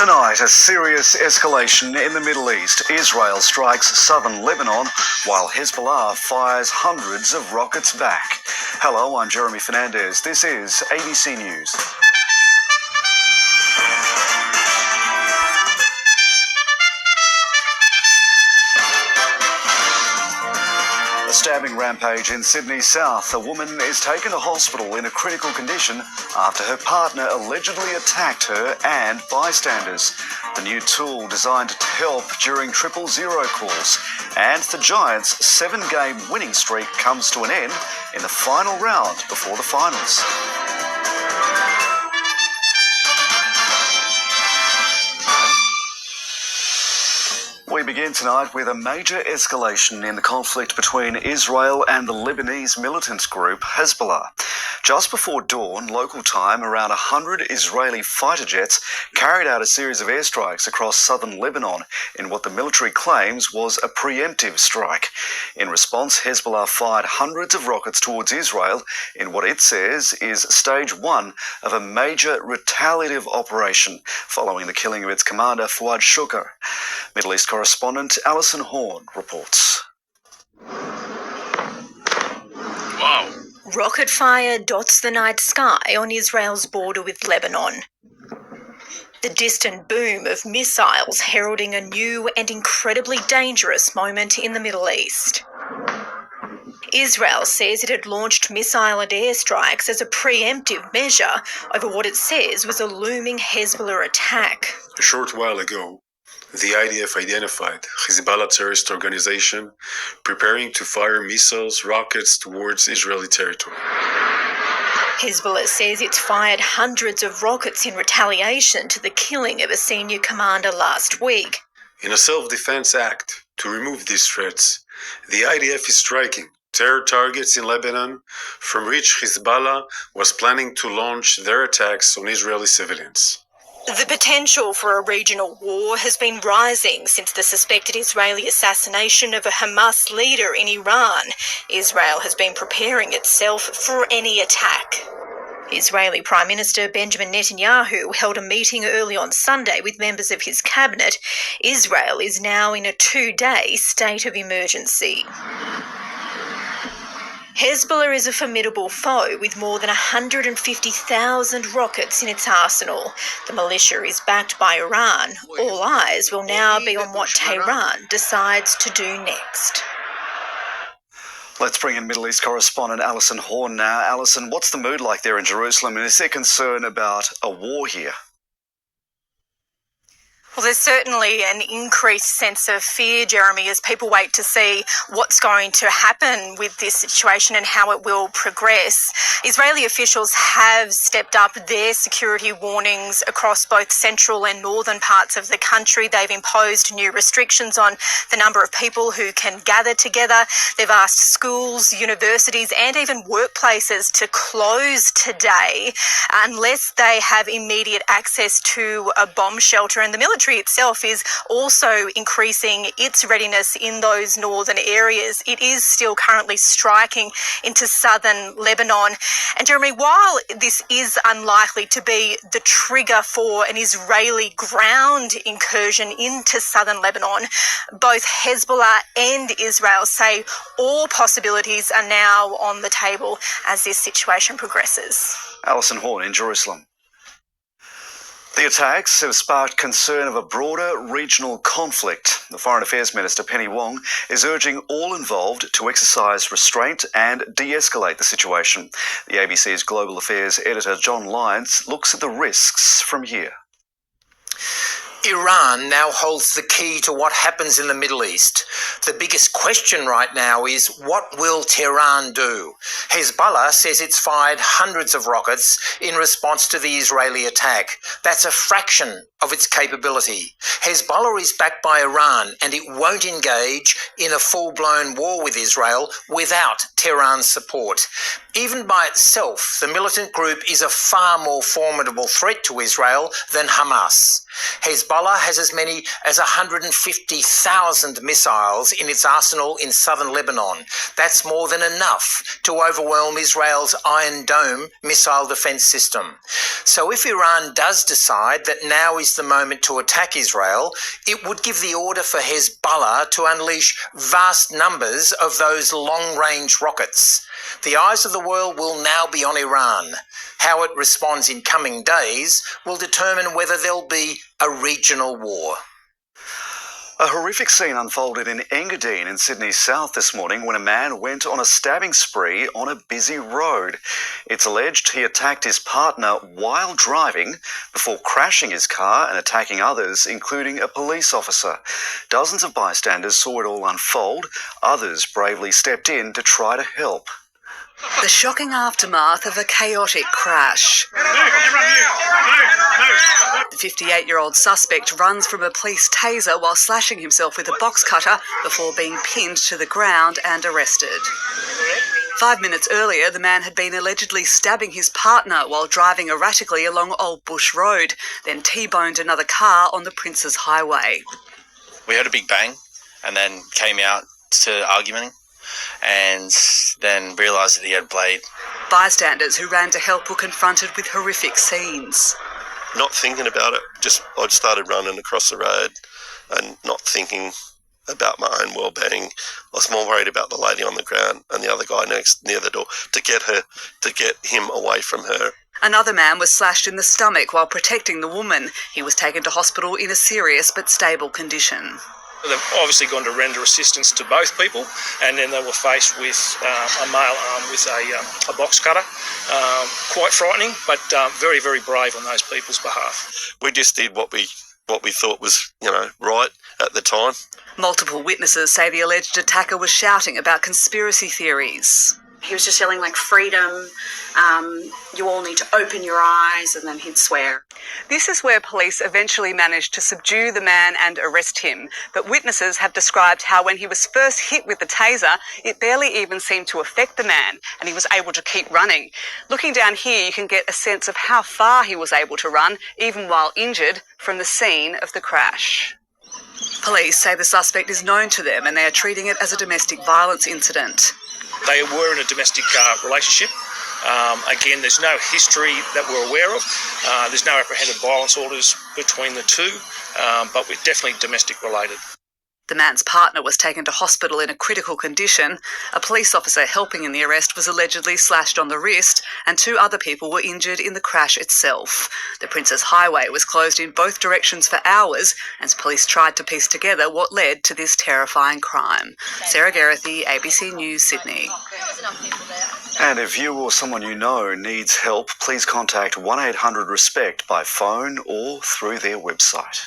Tonight, a serious escalation in the Middle East. Israel strikes southern Lebanon while Hezbollah fires hundreds of rockets back. Hello, I'm Jeremy Fernandez. This is ABC News. A stabbing rampage in Sydney South. A woman is taken to hospital in a critical condition after her partner allegedly attacked her and bystanders. The new tool designed to help during 000 calls. And the Giants' 7-game winning streak comes to an end in the final round before the finals. We begin tonight with a major escalation in the conflict between Israel and the Lebanese militant group Hezbollah. Just before dawn, local time, around 100 Israeli fighter jets carried out a series of airstrikes across southern Lebanon in what the military claims was a preemptive strike. In response, Hezbollah fired hundreds of rockets towards Israel in what it says is stage one of a major retaliative operation following the killing of its commander Fuad Shukr. Middle East correspondent Alison Horn reports. Wow. Rocket fire dots the night sky on Israel's border with Lebanon. The distant boom of missiles heralding a new and incredibly dangerous moment in the Middle East. Israel says it had launched missile and airstrikes as a preemptive measure over what it says was a looming Hezbollah attack. A short while ago, the IDF identified Hezbollah terrorist organization preparing to fire missiles, rockets towards Israeli territory. Hezbollah says it's fired hundreds of rockets in retaliation to the killing of a senior commander last week. In a self-defense act to remove these threats, the IDF is striking terror targets in Lebanon from which Hezbollah was planning to launch their attacks on Israeli civilians. The potential for a regional war has been rising since the suspected Israeli assassination of a Hamas leader in Iran. Israel has been preparing itself for any attack. Israeli Prime Minister Benjamin Netanyahu held a meeting early on Sunday with members of his cabinet. Israel is now in a 2-day state of emergency. Hezbollah is a formidable foe with more than 150,000 rockets in its arsenal. The militia is backed by Iran. All eyes will now be on what Tehran decides to do next. Let's bring in Middle East correspondent Alison Horn now. Alison, what's the mood like there in Jerusalem, and is there concern about a war here? Well, there's certainly an increased sense of fear, Jeremy, as people wait to see what's going to happen with this situation and how it will progress. Israeli officials have stepped up their security warnings across both central and northern parts of the country. They've imposed new restrictions on the number of people who can gather together. They've asked schools, universities and even workplaces to close today unless they have immediate access to a bomb shelter. And the military itself is also increasing its readiness in those northern areas. It is still currently striking into southern Lebanon. And Jeremy, while this is unlikely to be the trigger for an Israeli ground incursion into southern Lebanon, both Hezbollah and Israel say all possibilities are now on the table as this situation progresses. Alison Horn in Jerusalem. The attacks have sparked concern of a broader regional conflict. The Foreign Affairs Minister, Penny Wong, is urging all involved to exercise restraint and de-escalate the situation. The ABC's Global Affairs editor, John Lyons, looks at the risks from here. Iran now holds the key to what happens in the Middle East. The biggest question right now is, what will Tehran do? Hezbollah says it's fired hundreds of rockets in response to the Israeli attack. That's a fraction of its capability. Hezbollah is backed by Iran and it won't engage in a full-blown war with Israel without Tehran's support. Even by itself, the militant group is a far more formidable threat to Israel than Hamas. Hezbollah Hezbollah has as many as 150,000 missiles in its arsenal in southern Lebanon. That's more than enough to overwhelm Israel's Iron Dome missile defence system. So if Iran does decide that now is the moment to attack Israel, it would give the order for Hezbollah to unleash vast numbers of those long-range rockets. The eyes of the world will now be on Iran. How it responds in coming days will determine whether there'll be a regional war. A horrific scene unfolded in Engadine in Sydney's south this morning when a man went on a stabbing spree on a busy road. It's alleged he attacked his partner while driving before crashing his car and attacking others, including a police officer. Dozens of bystanders saw it all unfold. Others bravely stepped in to try to help. The shocking aftermath of a chaotic crash. The 58-year-old suspect runs from a police taser while slashing himself with a box cutter before being pinned to the ground and arrested. 5 minutes earlier, the man had been allegedly stabbing his partner while driving erratically along Old Bush Road, then T-boned another car on the Princes Highway. We heard a big bang and then came out to arguing and then realised that he had a blade. Bystanders who ran to help were confronted with horrific scenes. Not thinking about it, I started running across the road and not thinking about my own well-being. I was more worried about the lady on the ground and the other guy near the door to get him away from her. Another man was slashed in the stomach while protecting the woman. He was taken to hospital in a serious but stable condition. They've obviously gone to render assistance to both people, and then they were faced with a male armed with a box cutter. Quite frightening, but very, very brave on those people's behalf. We just did what we thought was, right at the time. Multiple witnesses say the alleged attacker was shouting about conspiracy theories. He was just yelling like freedom, you all need to open your eyes, and then he'd swear. This is where police eventually managed to subdue the man and arrest him. But witnesses have described how when he was first hit with the taser, it barely even seemed to affect the man, and he was able to keep running. Looking down here, you can get a sense of how far he was able to run, even while injured, from the scene of the crash. Police say the suspect is known to them and they are treating it as a domestic violence incident. They were in a domestic relationship. Again, there's no history that we're aware of. There's no apprehended violence orders between the two, but we're definitely domestic related. The man's partner was taken to hospital in a critical condition. A police officer helping in the arrest was allegedly slashed on the wrist, and 2 other people were injured in the crash itself. The Princes Highway was closed in both directions for hours as police tried to piece together what led to this terrifying crime. Sarah Gerrithy, ABC News, Sydney. And if you or someone you know needs help, please contact 1-800-RESPECT by phone or through their website.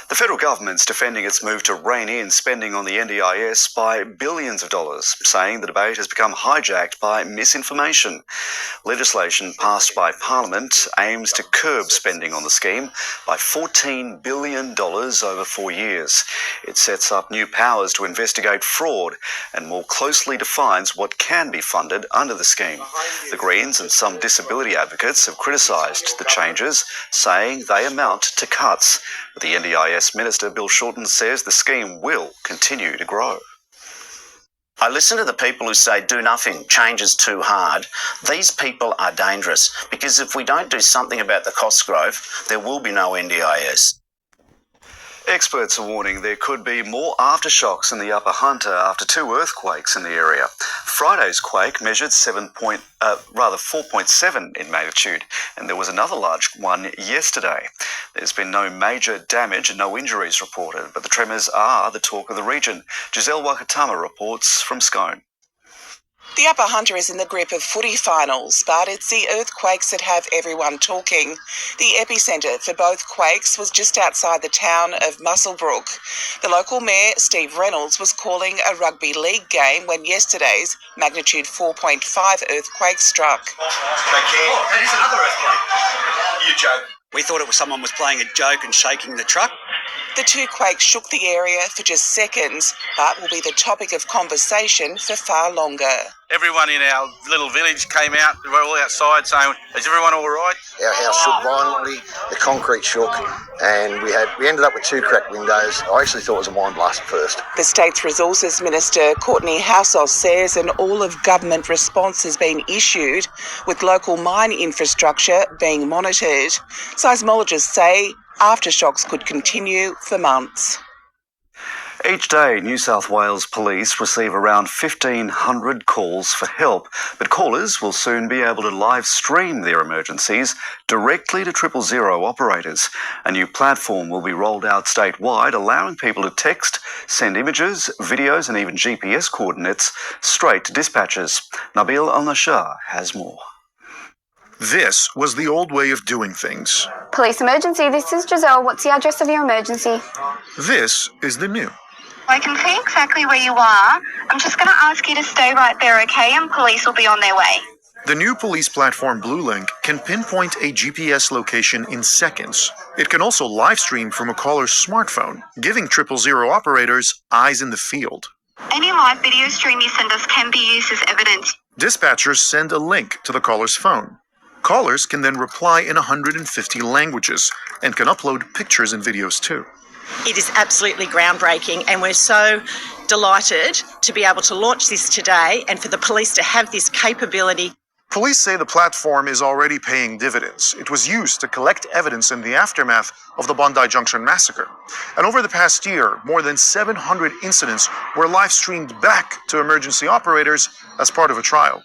The federal government's defending its move to rein in spending on the NDIS by billions of dollars, saying the debate has become hijacked by misinformation. Legislation passed by Parliament aims to curb spending on the scheme by $14 billion over 4 years. It sets up new powers to investigate fraud and more closely defines what can be funded under the scheme. The Greens and some disability advocates have criticised the changes, saying they amount to cuts. But the NDIS Minister Bill Shorten says the scheme will continue to grow. I listen to the people who say do nothing, change is too hard. These people are dangerous because if we don't do something about the cost growth, there will be no NDIS. Experts are warning there could be more aftershocks in the Upper Hunter after 2 earthquakes in the area. Friday's quake measured 4.7 in magnitude, and there was another large one yesterday. There's been no major damage and no injuries reported, but the tremors are the talk of the region. Giselle Wakatama reports from Scone. The Upper Hunter is in the grip of footy finals, but it's the earthquakes that have everyone talking. The epicentre for both quakes was just outside the town of Muswellbrook. The local mayor, Steve Reynolds, was calling a rugby league game when yesterday's magnitude 4.5 earthquake struck. That is another earthquake. You joke. We thought it was someone was playing a joke and shaking the truck. The two quakes shook the area for just seconds, but will be the topic of conversation for far longer. Everyone in our little village came out. We were all outside saying, "Is everyone all right?" Our house shook violently, the concrete shook, and we ended up with 2 cracked windows. I actually thought it was a mine blast at first. The State's Resources Minister, Courtney Houseos, says an all-of-government response has been issued, with local mine infrastructure being monitored. Seismologists say aftershocks could continue for months. Each day, New South Wales Police receive around 1,500 calls for help, but callers will soon be able to live stream their emergencies directly to 000 operators. A new platform will be rolled out statewide, allowing people to text, send images, videos and even GPS coordinates straight to dispatchers. Nabil Al-Nashar has more. This was the old way of doing things. Police emergency, this is Giselle. What's the address of your emergency? This is the new. I can see exactly where you are. I'm just going to ask you to stay right there, okay? And police will be on their way. The new police platform BlueLink can pinpoint a GPS location in seconds. It can also live stream from a caller's smartphone, giving 000 operators eyes in the field. Any live video stream you send us can be used as evidence. Dispatchers send a link to the caller's phone. Callers can then reply in 150 languages and can upload pictures and videos too. It is absolutely groundbreaking, and we're so delighted to be able to launch this today and for the police to have this capability. Police say the platform is already paying dividends. It was used to collect evidence in the aftermath of the Bondi Junction massacre. And over the past year, more than 700 incidents were live streamed back to emergency operators as part of a trial.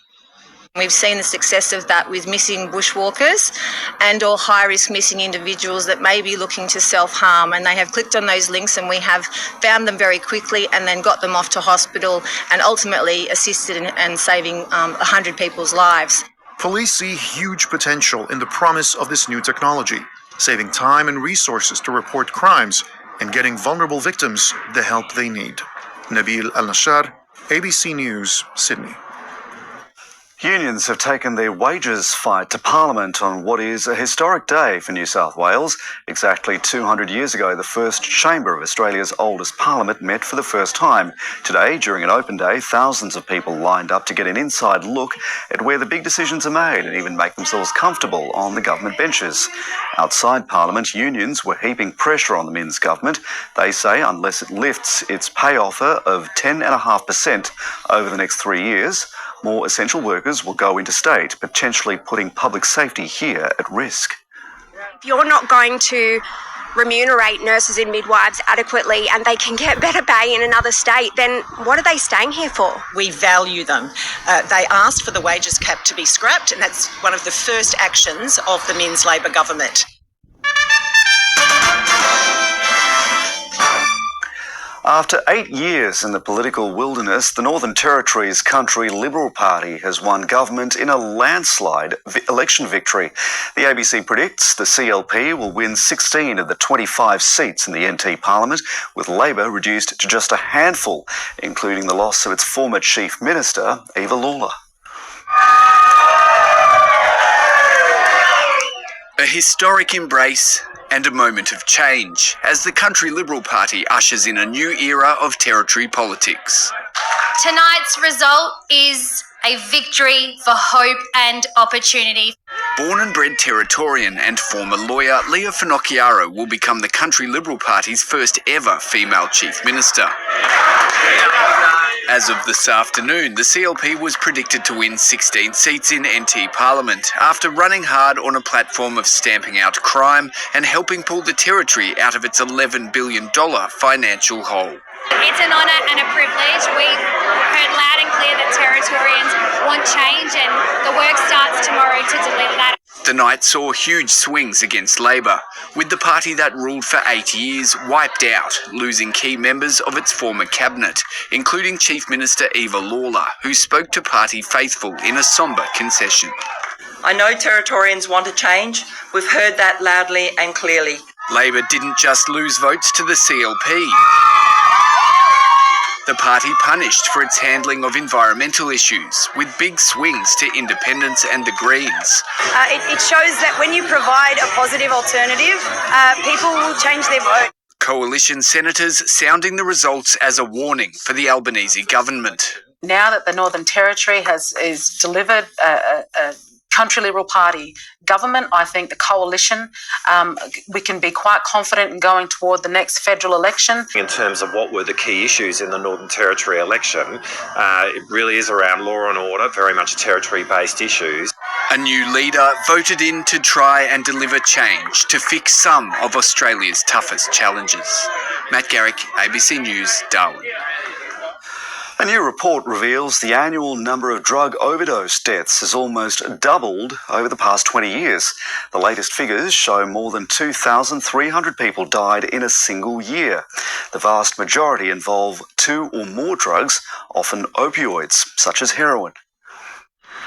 We've seen the success of that with missing bushwalkers and or high-risk missing individuals that may be looking to self-harm, and they have clicked on those links and we have found them very quickly and then got them off to hospital and ultimately assisted in saving 100 people's lives. Police see huge potential in the promise of this new technology, saving time and resources to report crimes and getting vulnerable victims the help they need. Nabil Al-Nashar, ABC News, Sydney. Unions have taken their wages fight to Parliament on what is a historic day for New South Wales. Exactly 200 years ago, the first chamber of Australia's oldest parliament met for the first time. Today, during an open day, thousands of people lined up to get an inside look at where the big decisions are made and even make themselves comfortable on the government benches. Outside Parliament, unions were heaping pressure on the Minns government. They say unless it lifts its pay offer of 10.5% over the next 3 years, more essential workers will go interstate, potentially putting public safety here at risk. If you're not going to remunerate nurses and midwives adequately and they can get better pay in another state, then what are they staying here for? We value them. They asked for the wages cap to be scrapped, and that's one of the first actions of the Minns Labor government. After 8 years in the political wilderness, the Northern Territory's Country Liberal Party has won government in a landslide election victory. The ABC predicts the CLP will win 16 of the 25 seats in the NT Parliament, with Labor reduced to just a handful, including the loss of its former Chief Minister, Eva Lawler. A historic embrace and a moment of change as the Country Liberal Party ushers in a new era of Territory politics. Tonight's result is a victory for hope and opportunity. Born and bred Territorian and former lawyer Leah Finocchiaro will become the Country Liberal Party's first ever female Chief Minister. As of this afternoon, the CLP was predicted to win 16 seats in NT Parliament after running hard on a platform of stamping out crime and helping pull the Territory out of its $11 billion financial hole. It's an honour and a privilege. We've heard loud and clear that Territorians want change, and the work starts tomorrow to deliver that. The night saw huge swings against Labor, with the party that ruled for 8 years wiped out, losing key members of its former cabinet, including Chief Minister Eva Lawler, who spoke to party faithful in a sombre concession. I know Territorians want a change. We've heard that loudly and clearly. Labor didn't just lose votes to the CLP. The party punished for its handling of environmental issues, with big swings to independents and the Greens. It shows that when you provide a positive alternative, people will change their vote. Coalition senators sounding the results as a warning for the Albanese government. Now that the Northern Territory is delivered a country Liberal Party government, I think the coalition, we can be quite confident in going toward the next federal election. In terms of what were the key issues in the Northern Territory election, it really is around law and order, very much territory-based issues. A new leader voted in to try and deliver change to fix some of Australia's toughest challenges. Matt Garrick, ABC News, Darwin. A new report reveals the annual number of drug overdose deaths has almost doubled over the past 20 years. The latest figures show more than 2,300 people died in a single year. The vast majority involve two or more drugs, often opioids, such as heroin.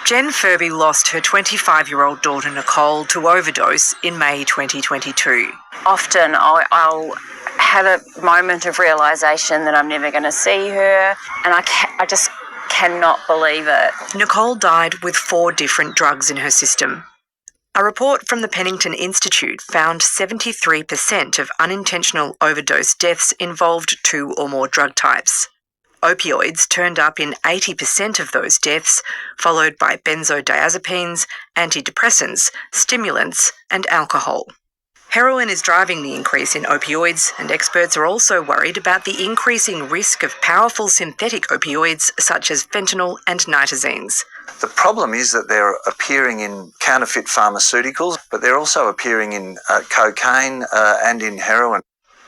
Jen Furby lost her 25-year-old daughter Nicole to overdose in May 2022. Often I'll have a moment of realisation that I'm never going to see her, and I just cannot believe it. Nicole died with 4 different drugs in her system. A report from the Pennington Institute found 73% of unintentional overdose deaths involved 2 or more drug types. Opioids turned up in 80% of those deaths, followed by benzodiazepines, antidepressants, stimulants, and alcohol. Heroin is driving the increase in opioids, and experts are also worried about the increasing risk of powerful synthetic opioids such as fentanyl and nitazenes. The problem is that they're appearing in counterfeit pharmaceuticals, but they're also appearing in cocaine and in heroin.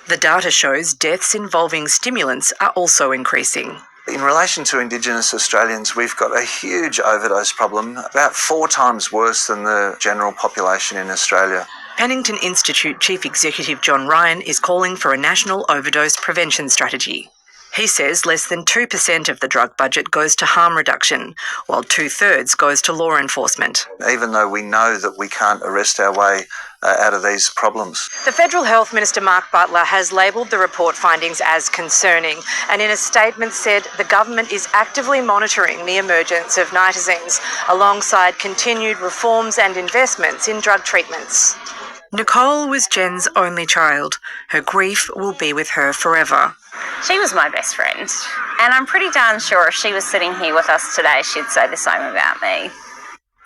The data shows deaths involving stimulants are also increasing. In relation to Indigenous Australians, we've got a huge overdose problem, about 4 times worse than the general population in Australia. Pennington Institute Chief Executive John Ryan is calling for a national overdose prevention strategy. He says less than 2% of the drug budget goes to harm reduction, while 2/3 goes to law enforcement. Even though we know that we can't arrest our way out of these problems. The Federal Health Minister Mark Butler has labelled the report findings as concerning, and in a statement said the government is actively monitoring the emergence of nitazenes alongside continued reforms and investments in drug treatments. Nicole was Jen's only child. Her grief will be with her forever. She was my best friend, and I'm pretty darn sure if she was sitting here with us today, she'd say the same about me.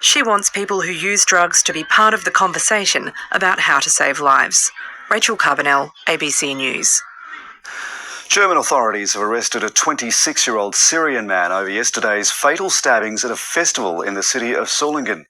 She wants people who use drugs to be part of the conversation about how to save lives. Rachel Carbonell, ABC News. German authorities have arrested a 26-year-old Syrian man over yesterday's fatal stabbings at a festival in the city of Solingen.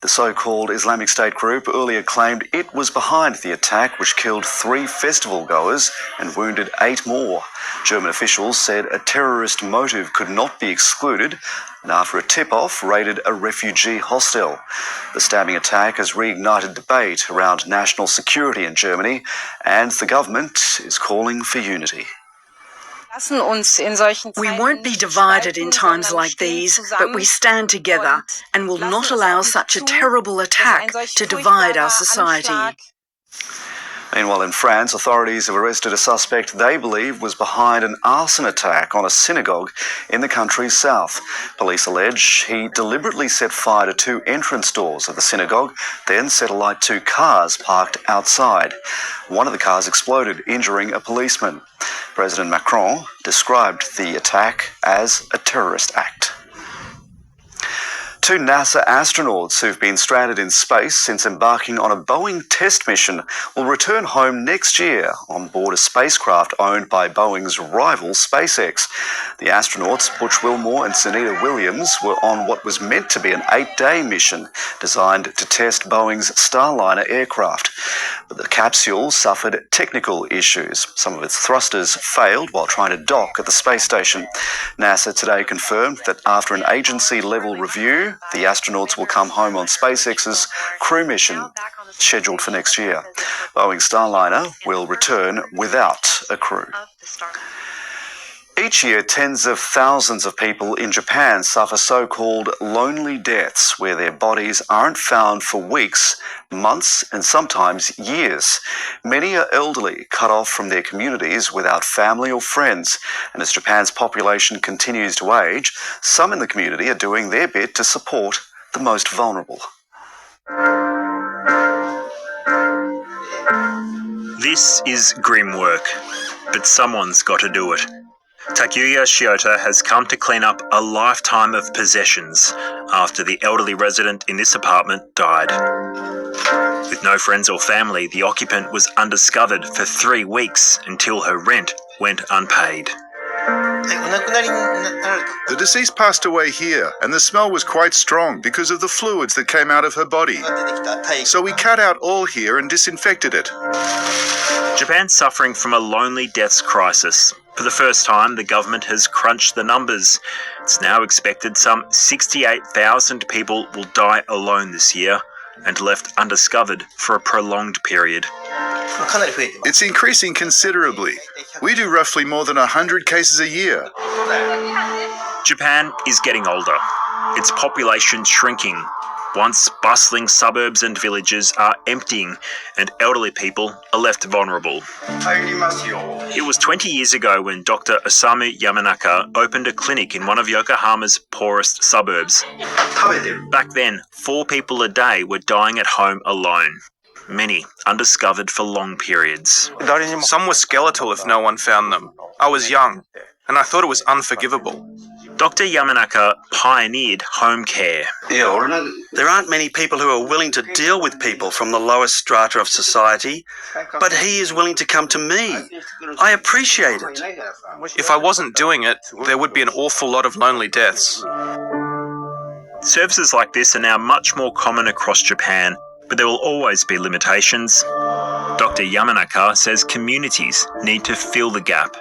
The so-called Islamic State group earlier claimed it was behind the attack, which killed 3 festival goers and wounded 8 more. German officials said a terrorist motive could not be excluded, and after a tip-off, raided a refugee hostel. The stabbing attack has reignited debate around national security in Germany, and the government is calling for unity. We won't be divided in times like these, but we stand together and will not allow such a terrible attack to divide our society. Meanwhile, in France, authorities have arrested a suspect they believe was behind an arson attack on a synagogue in the country's south. Police allege he deliberately set fire to 2 entrance doors of the synagogue, then set alight 2 cars parked outside. One of the cars exploded, injuring a policeman. President Macron described the attack as a terrorist act. 2 NASA astronauts who've been stranded in space since embarking on a Boeing test mission will return home next year on board a spacecraft owned by Boeing's rival SpaceX. The astronauts, Butch Wilmore and Sunita Williams, were on what was meant to be an 8-day mission designed to test Boeing's Starliner aircraft. But the capsule suffered technical issues. Some of its thrusters failed while trying to dock at the space station. NASA today confirmed that after an agency-level review, the astronauts will come home on SpaceX's crew mission, scheduled for next year. Boeing Starliner will return without a crew. Each year, tens of thousands of people in Japan suffer so-called lonely deaths, where their bodies aren't found for weeks, months, and sometimes years. Many are elderly, cut off from their communities without family or friends. And as Japan's population continues to age, some in the community are doing their bit to support the most vulnerable. This is grim work, but someone's got to do it. Takuya Shiota has come to clean up a lifetime of possessions after the elderly resident in this apartment died. With no friends or family, the occupant was undiscovered for 3 weeks until her rent went unpaid. The deceased passed away here, and the smell was quite strong because of the fluids that came out of her body. So we cut out all here and disinfected it. Japan's suffering from a lonely deaths crisis. For the first time, the government has crunched the numbers. It's now expected some 68,000 people will die alone this year and left undiscovered for a prolonged period. It's increasing considerably. We do roughly more than 100 cases a year. Japan is getting older. Its population shrinking. Once bustling suburbs and villages are emptying, and elderly people are left vulnerable. It was 20 years ago when Dr. Osamu Yamanaka opened a clinic in one of Yokohama's poorest suburbs. Back then, 4 people a day were dying at home alone. Many undiscovered for long periods. Some were skeletal if no one found them. I was young, and I thought it was unforgivable. Dr. Yamanaka pioneered home care. There aren't many people who are willing to deal with people from the lowest strata of society, but he is willing to come to me. I appreciate it. If I wasn't doing it, there would be an awful lot of lonely deaths. Services like this are now much more common across Japan, but there will always be limitations. Dr. Yamanaka says communities need to fill the gap.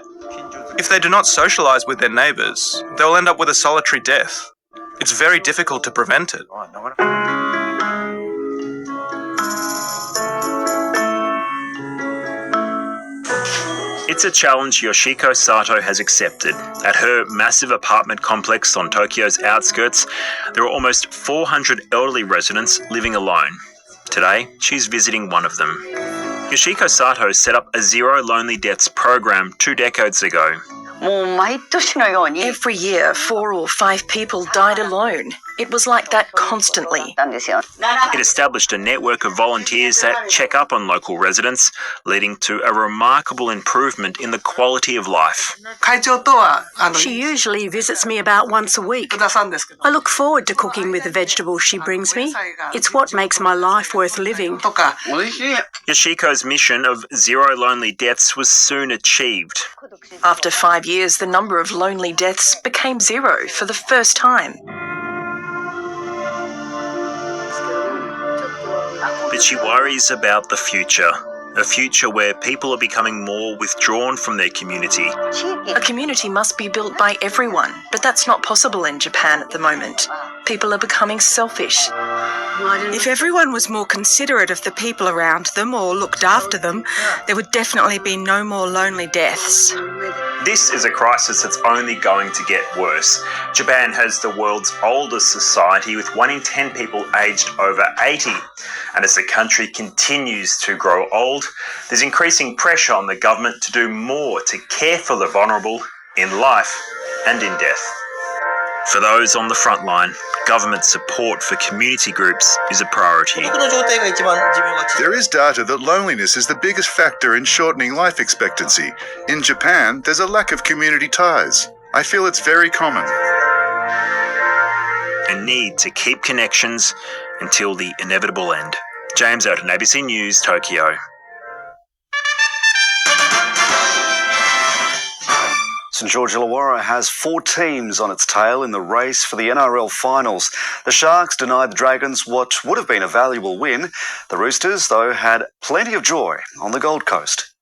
If they do not socialise with their neighbours, they will end up with a solitary death. It's very difficult to prevent it. It's a challenge Yoshiko Sato has accepted. At her massive apartment complex on Tokyo's outskirts, there are almost 400 elderly residents living alone. Today, she's visiting one of them. Yoshiko Sato set up a Zero Lonely Deaths program 2 decades ago. Every year, 4 or 5 people died alone. It was like that constantly. It established a network of volunteers that check up on local residents, leading to a remarkable improvement in the quality of life. She usually visits me about once a week. I look forward to cooking with the vegetables she brings me. It's what makes my life worth living. Yoshiko's mission of Zero Lonely Deaths was soon achieved. After 5 years, the number of lonely deaths became 0 for the first time. But she worries about the future, a future where people are becoming more withdrawn from their community. A community must be built by everyone, but that's not possible in Japan at the moment. People are becoming selfish. If everyone was more considerate of the people around them or looked after them, there would definitely be no more lonely deaths. This is a crisis that's only going to get worse. Japan has the world's oldest society with 1 in 10 people aged over 80. And as the country continues to grow old, there's increasing pressure on the government to do more to care for the vulnerable in life and in death. For those on the front line, government support for community groups is a priority. There is data that loneliness is the biggest factor in shortening life expectancy. In Japan, there's a lack of community ties. I feel it's very common. A need to keep connections until the inevitable end. James Oaten, ABC News, Tokyo. St George Illawarra has 4 teams on its tail in the race for the NRL finals. The Sharks denied the Dragons what would have been a valuable win. The Roosters, though, had plenty of joy on the Gold Coast.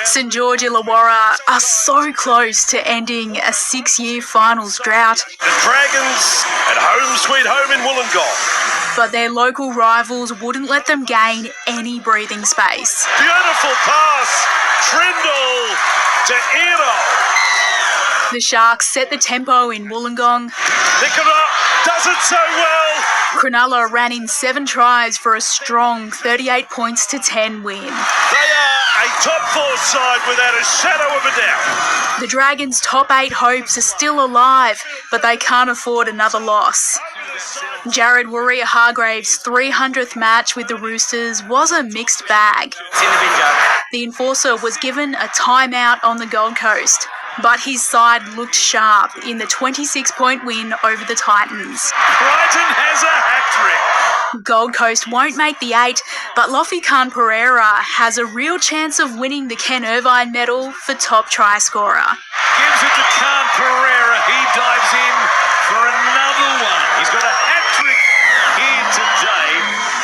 St George Illawarra are so close to ending a 6-year finals drought. The Dragons at home sweet home in Wollongong. But their local rivals wouldn't let them gain any breathing space. Beautiful pass, Trindle to Eno. The Sharks set the tempo in Wollongong. Nicola does it so well. Cronulla ran in 7 tries for a strong 38 points to 10 win. They are a top 4 side without a shadow of a doubt. The Dragons' top 8 hopes are still alive, but they can't afford another loss. Jared Warrior-Hargraves' 300th match with the Roosters was a mixed bag. The enforcer was given a timeout on the Gold Coast, but his side looked sharp in the 26-point win over the Titans. Brighton has a hat-trick. Gold Coast won't make the 8, but Lofi Khan Pereira has a real chance of winning the Ken Irvine medal for top try scorer. Gives it to Khan Pereira. He dives in for another one. He's got a hat-trick here today.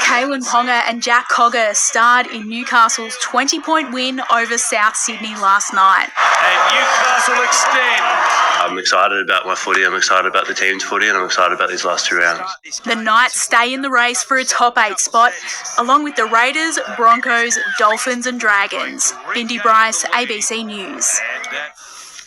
Kalen Ponga and Jack Cogger starred in Newcastle's 20-point win over South Sydney last night. And Newcastle extend. I'm excited about my footy, I'm excited about the team's footy, and I'm excited about these last 2 rounds. The Knights stay in the race for a top 8 spot, along with the Raiders, Broncos, Dolphins and Dragons. Bindi Bryce, ABC News.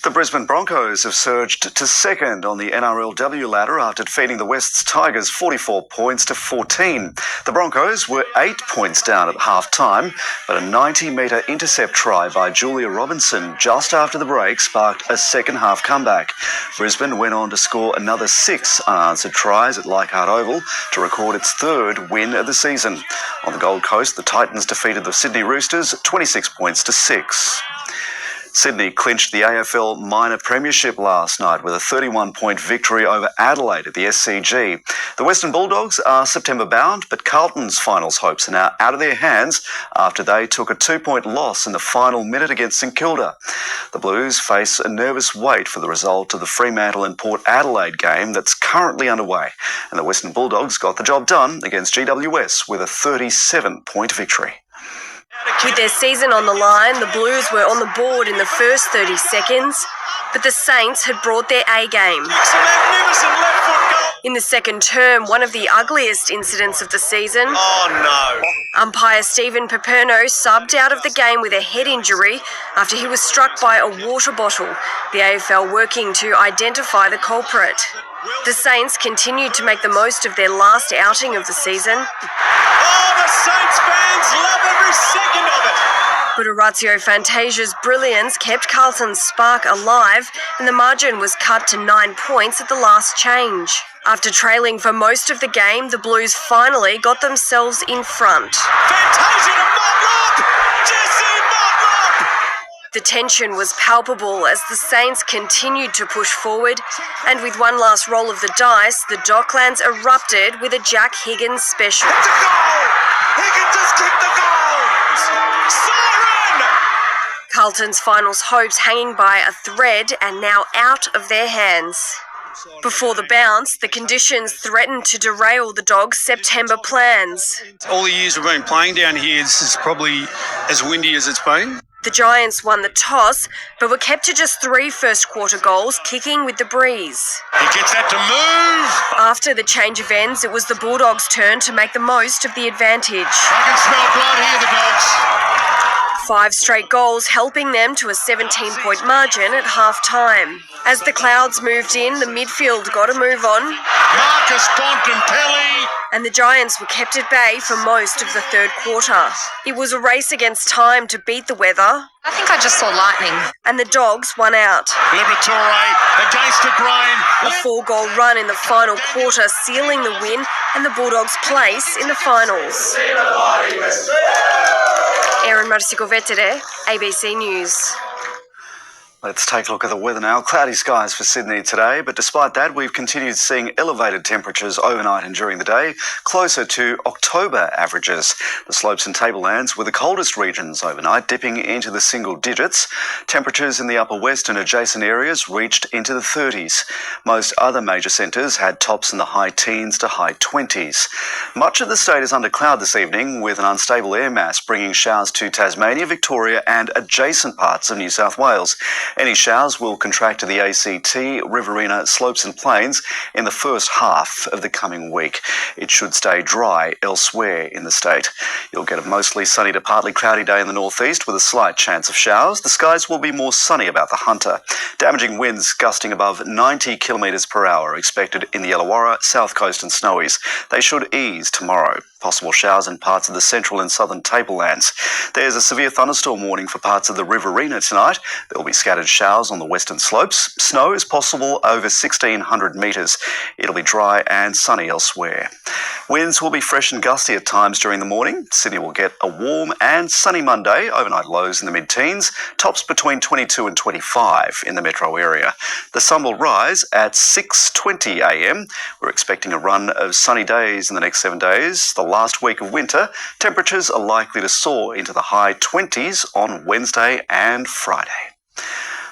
The Brisbane Broncos have surged to second on the NRLW ladder after defeating the West's Tigers 44 points to 14. The Broncos were 8 points down at half-time, but a 90-metre intercept try by Julia Robinson just after the break sparked a second-half comeback. Brisbane went on to score another 6 unanswered tries at Leichhardt Oval to record its 3rd win of the season. On the Gold Coast, the Titans defeated the Sydney Roosters 26 points to 6. Sydney clinched the AFL Minor Premiership last night with a 31-point victory over Adelaide at the SCG. The Western Bulldogs are September bound, but Carlton's finals hopes are now out of their hands after they took a 2-point loss in the final minute against St Kilda. The Blues face a nervous wait for the result of the Fremantle and Port Adelaide game that's currently underway, and the Western Bulldogs got the job done against GWS with a 37-point victory. With their season on the line, the Blues were on the board in the first 30 seconds, but the Saints had brought their A-game. It's a magnificent left foot goal. In the second term, one of the ugliest incidents of the season. Oh no. Umpire Stephen Paperno subbed out of the game with a head injury after he was struck by a water bottle, the AFL working to identify the culprit. The Saints continued to make the most of their last outing of the season. Oh, the Saints fans love every second of it. But Orazio Fantasia's brilliance kept Carlton's spark alive, and the margin was cut to 9 points at the last change. After trailing for most of the game, the Blues finally got themselves in front. Fantasia to Motlop! Jesse Motlop! The tension was palpable as the Saints continued to push forward, and with one last roll of the dice, the Docklands erupted with a Jack Higgins special. It's a goal! Higgins has kicked the goal! Siren! Carlton's finals hopes hanging by a thread and now out of their hands. Before the bounce, the conditions threatened to derail the Dogs' September plans. All the years we've been playing down here, this is probably as windy as it's been. The Giants won the toss, but were kept to just 3 first-quarter goals, kicking with the breeze. He gets that to move! After the change of ends, it was the Bulldogs' turn to make the most of the advantage. I can smell blood here, the Dogs. 5 straight goals helping them to a 17-point margin at half-time. As the Clouds moved in, the midfield got a move on. Marcus Bontempelli! And the Giants were kept at bay for most of the third quarter. It was a race against time to beat the weather. I think I just saw lightning. And the Dogs won out. Liberatore against the grain. A 4-goal run in the final quarter sealing the win and the Bulldogs' place in the finals. Erin Marsico-Vetere, ABC News. Let's take a look at the weather now. Cloudy skies for Sydney today, but despite that, we've continued seeing elevated temperatures overnight and during the day, closer to October averages. The slopes and tablelands were the coldest regions overnight, dipping into the single digits. Temperatures in the upper west and adjacent areas reached into the 30s. Most other major centres had tops in the high teens to high 20s. Much of the state is under cloud this evening, with an unstable air mass bringing showers to Tasmania, Victoria and adjacent parts of New South Wales. Any showers will contract to the ACT, Riverina, slopes and plains in the first half of the coming week. It should stay dry elsewhere in the state. You'll get a mostly sunny to partly cloudy day in the northeast with a slight chance of showers. The skies will be more sunny about the Hunter. Damaging winds gusting above 90 kilometres per hour expected in the Illawarra, South Coast and Snowies. They should ease tomorrow. Possible showers in parts of the central and southern tablelands. There's a severe thunderstorm warning for parts of the Riverina tonight. There will be scattered showers on the western slopes. Snow is possible over 1,600 metres. It'll be dry and sunny elsewhere. Winds will be fresh and gusty at times during the morning. Sydney will get a warm and sunny Monday, overnight lows in the mid-teens, tops between 22 and 25 in the metro area. The sun will rise at 6:20 a.m. We're expecting a run of sunny days in the next 7 days. The last week of winter, temperatures are likely to soar into the high 20s on Wednesday and Friday.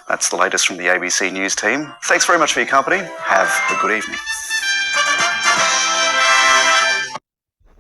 That's the latest from the ABC News team. Thanks very much for your company. Have a good evening.